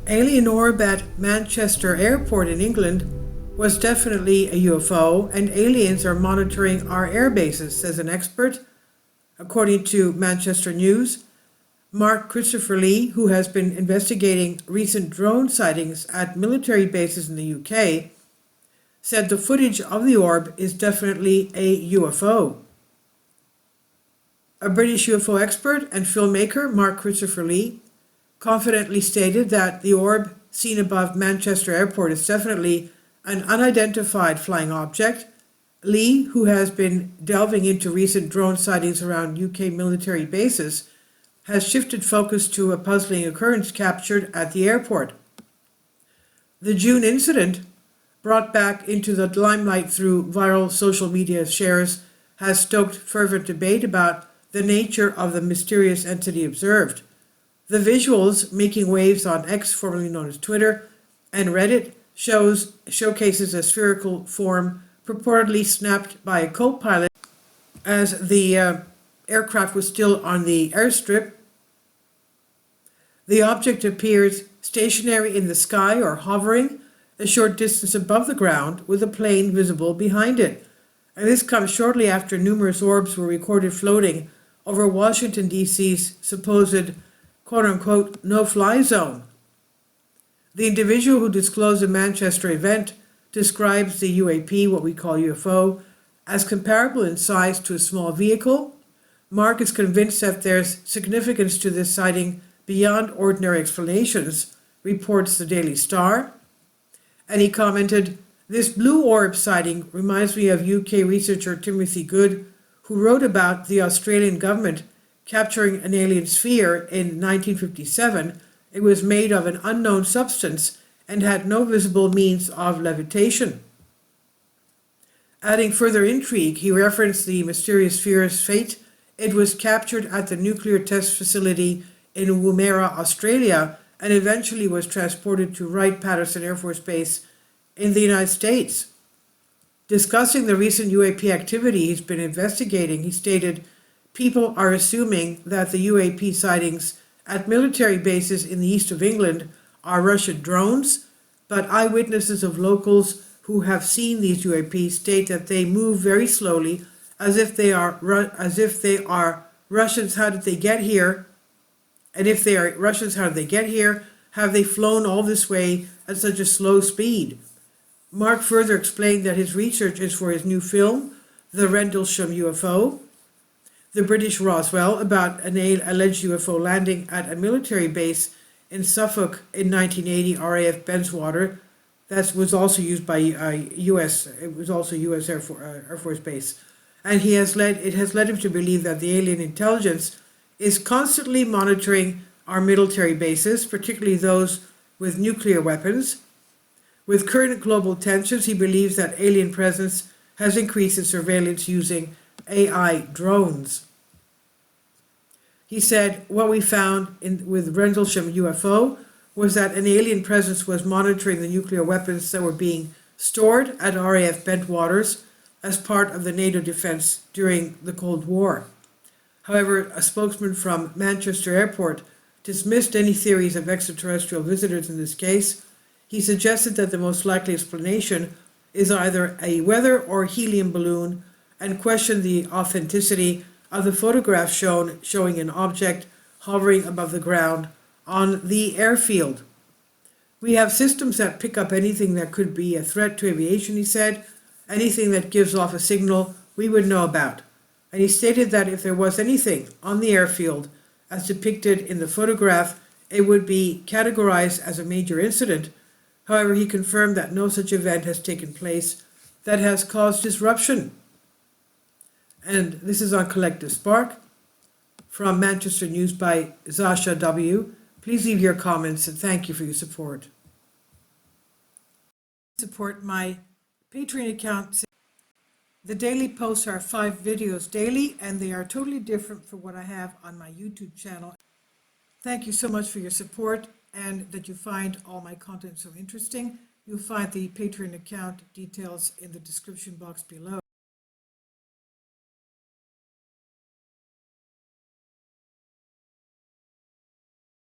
alien orb at Manchester Airport in England was definitely a UFO, and aliens are monitoring our airbases, says an expert. According to Manchester News, Mark Christopher Lee, who has been investigating recent drone sightings at military bases in the UK, said the footage of the orb is definitely a UFO. A British UFO expert and filmmaker, Mark Christopher Lee, confidently stated that the orb seen above Manchester Airport is definitely an unidentified flying object. Lee, who has been delving into recent drone sightings around UK military bases, has shifted focus to a puzzling occurrence captured at the airport. The June incident, brought back into the limelight through viral social media shares, has stoked fervent debate about the nature of the mysterious entity observed. The visuals, making waves on X, formerly known as Twitter, and Reddit, showcases a spherical form purportedly snapped by a co-pilot as the aircraft was still on the airstrip. The object appears stationary in the sky or hovering a short distance above the ground, with a plane visible behind it. And this comes shortly after numerous orbs were recorded floating over Washington, D.C.'s supposed quote-unquote no-fly zone. The individual who disclosed the Manchester event describes the UAP, what we call UFO, as comparable in size to a small vehicle. Mark is convinced that there's significance to this sighting beyond ordinary explanations, reports the Daily Star. And he commented, "This blue orb sighting reminds me of UK researcher Timothy Good, who wrote about the Australian government capturing an alien sphere in 1957. It was made of an unknown substance and had no visible means of levitation." Adding further intrigue, he referenced the mysterious sphere's fate. It was captured at the nuclear test facility in Woomera, Australia, and eventually was transported to Wright-Patterson Air Force Base in the United States. Discussing the recent UAP activity he's been investigating, he stated, "People are assuming that the UAP sightings at military bases in the east of England are Russian drones, but eyewitnesses of locals who have seen these UAPs state that they move very slowly, as if they are Russians. How did they get here? And if they are Russians, how did they get here? Have they flown all this way at such a slow speed?" Mark further explained that his research is for his new film, The Rendlesham UFO, the British Roswell, about an alleged UFO landing at a military base in Suffolk in 1980, RAF Benswater. That was also used by U.S. Air Force Base, and it has led him to believe that the alien intelligence is constantly monitoring our military bases, particularly those with nuclear weapons. With current global tensions, he believes that alien presence has increased in surveillance using AI drones. He said, "What we found with Rendlesham UFO was that an alien presence was monitoring the nuclear weapons that were being stored at RAF Bentwaters as part of the NATO defense during the Cold War." However, a spokesman from Manchester Airport dismissed any theories of extraterrestrial visitors in this case. He suggested that the most likely explanation is either a weather or helium balloon, and questioned the authenticity of the photograph showing an object hovering above the ground on the airfield. "We have systems that pick up anything that could be a threat to aviation," he said. "Anything that gives off a signal we would know about." And he stated that if there was anything on the airfield as depicted in the photograph, it would be categorized as a major incident. However, he confirmed that no such event has taken place that has caused disruption. And this is on Collective Spark from Manchester News by Zasha W. Please leave your comments, and thank you for your support. Support my Patreon account. The daily posts are 5 videos daily, and they are totally different from what I have on my YouTube channel. Thank you so much for your support, and that you find all my content so interesting. You'll find the Patreon account details in the description box below.